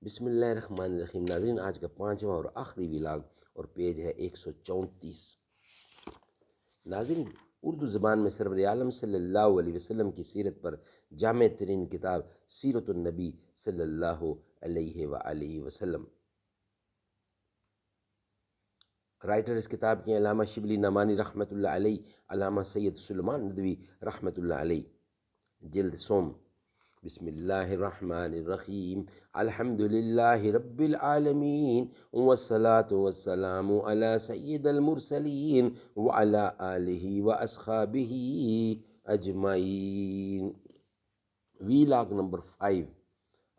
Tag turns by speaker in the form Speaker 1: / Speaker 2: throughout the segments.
Speaker 1: بسم اللہ الرحمن الرحیم۔ ناظرین، آج کا 5واں اور آخری ولاگ اور پیج ہے 134۔ ناظرین، اردو زبان میں سرور عالم صلی اللہ علیہ وسلم کی سیرت پر جامع ترین کتاب سیرت النبی صلی اللہ علیہ وآلہ وسلم۔ رائٹر اس کتاب کے علامہ شبلی نعمانی رحمۃ اللہ علیہ، علامہ سید سلیمان ندوی رحمۃ اللہ علیہ۔ جلد سوم۔ بسم اللہ الرحمن الرحیم۔ الحمد للہ رب العالمین، والصلاة والسلام علی سید المرسلین وعلی آلہ واصحابہ اجمعین۔ ویلاگ نمبر 5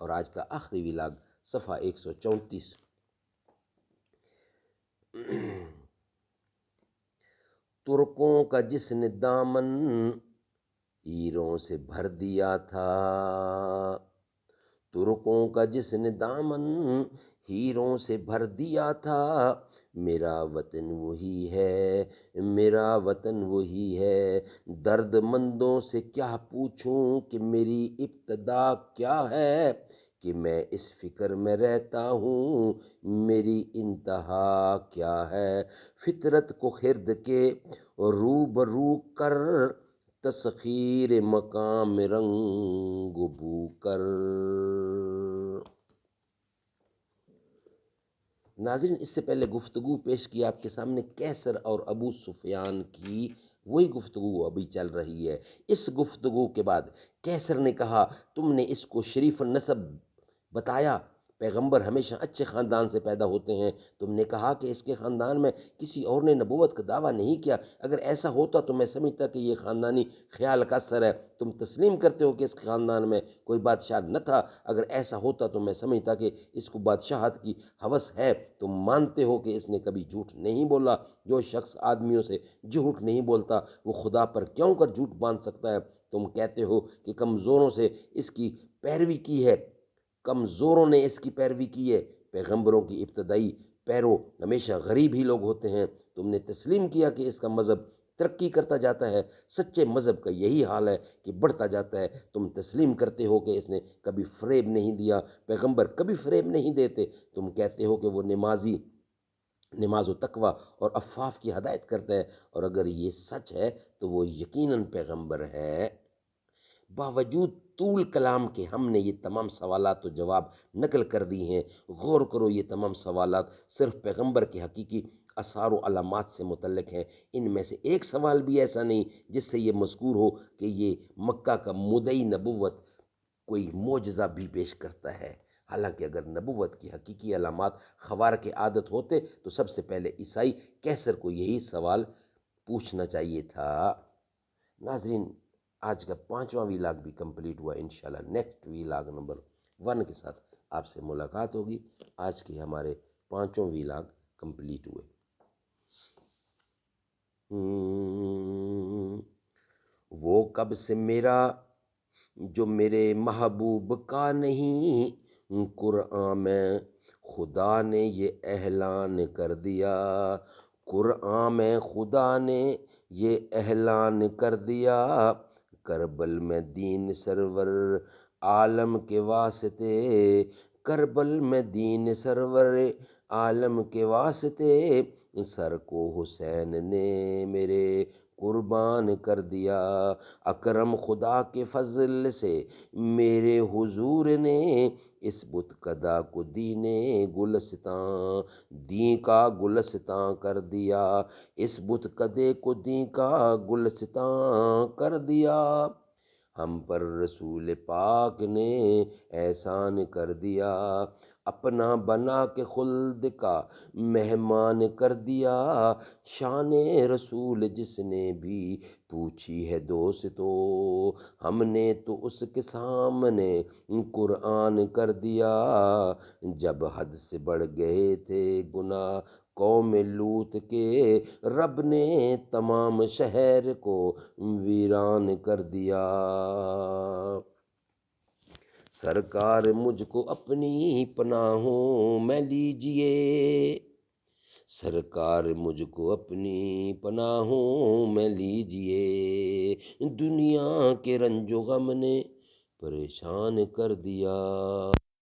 Speaker 1: اور آج کا آخری ویلاگ صفحہ 134۔ ترکوں کا جس نے دامن ہیروں سے بھر دیا تھا، ترکوں کا جس نے دامن ہیروں سے بھر دیا تھا، میرا وطن وہی ہے، میرا وطن وہی ہے۔ درد مندوں سے کیا پوچھوں کہ میری ابتدا کیا ہے، کہ میں اس فکر میں رہتا ہوں میری انتہا کیا ہے۔ فطرت کو خرد کے روبرو کر، تسخیر مقام رنگ بو کر۔ ناظرین، اس سے پہلے گفتگو پیش کی آپ کے سامنے کیسر اور ابو سفیان کی، وہی گفتگو ابھی چل رہی ہے۔ اس گفتگو کے بعد کیسر نے کہا، تم نے اس کو شریف النسب بتایا، پیغمبر ہمیشہ اچھے خاندان سے پیدا ہوتے ہیں، تم نے کہا کہ اس کے خاندان میں کسی اور نے نبوت کا دعویٰ نہیں کیا، اگر ایسا ہوتا تو میں سمجھتا کہ یہ خاندانی خیال کا اثر ہے۔ تم تسلیم کرتے ہو کہ اس کے خاندان میں کوئی بادشاہ نہ تھا، اگر ایسا ہوتا تو میں سمجھتا کہ اس کو بادشاہت کی ہوس ہے۔ تم مانتے ہو کہ اس نے کبھی جھوٹ نہیں بولا۔ جو شخص آدمیوں سے جھوٹ نہیں بولتا وہ خدا پر کیوں کر جھوٹ باندھ سکتا ہے؟ تم کہتے ہو کہ کمزوروں سے اس کی پیروی کی ہے، کمزوروں نے اس کی پیروی کی ہے۔ پیغمبروں کی ابتدائی پیرو ہمیشہ غریب ہی لوگ ہوتے ہیں۔ تم نے تسلیم کیا کہ اس کا مذہب ترقی کرتا جاتا ہے، سچے مذہب کا یہی حال ہے کہ بڑھتا جاتا ہے۔ تم تسلیم کرتے ہو کہ اس نے کبھی فریب نہیں دیا، پیغمبر کبھی فریب نہیں دیتے۔ تم کہتے ہو کہ وہ نماز و تقوی اور عفاف کی ہدایت کرتا ہے، اور اگر یہ سچ ہے تو وہ یقیناً پیغمبر ہے۔ باوجود طول کلام کے ہم نے یہ تمام سوالات و جواب نقل کر دی ہیں۔ غور کرو، یہ تمام سوالات صرف پیغمبر کے حقیقی آثار و علامات سے متعلق ہیں۔ ان میں سے ایک سوال بھی ایسا نہیں جس سے یہ مذکور ہو کہ یہ مکہ کا مدعی نبوت کوئی معجزہ بھی پیش کرتا ہے۔ حالانکہ اگر نبوت کی حقیقی علامات خوارق عادت ہوتے تو سب سے پہلے عیسائی کیسر کو یہی سوال پوچھنا چاہیے تھا۔ ناظرین، آج کا 5واں ویلاگ بھی کمپلیٹ ہوا۔ انشاءاللہ نیکسٹ ویلاگ نمبر 1 کے ساتھ آپ سے ملاقات ہوگی۔ آج کے ہمارے 5 ویلاگ کمپلیٹ ہوئے۔ وہ کب سے میرا جو میرے محبوب کا نہیں، قرآن میں خدا نے یہ اعلان کر دیا، قرآن میں خدا نے یہ اعلان کر دیا، کربل میں دین سرور عالم کے واسطے، کربل میں دین سرور عالم کے واسطے، سر کو حسین نے میرے قربان کر دیا، اکرم خدا کے فضل سے میرے حضور نے اس بت کدا کو دین گلستاں، دین کا گلستاں کر دیا، اس بت کدے کو دین کا گلستاں کر دیا، ہم پر رسول پاک نے احسان کر دیا، اپنا بنا کے خلد کا مہمان کر دیا، شان رسول جس نے بھی پوچھی ہے دوستو، ہم نے تو اس کے سامنے قرآن کر دیا، جب حد سے بڑھ گئے تھے گناہ قوم لوط کے، رب نے تمام شہر کو ویران کر دیا، سرکار مجھ کو اپنی پناہوں میں لیجئے، سرکار مجھ کو اپنی پناہوں میں لیجئے، دنیا کے رنج و غم نے پریشان کر دیا۔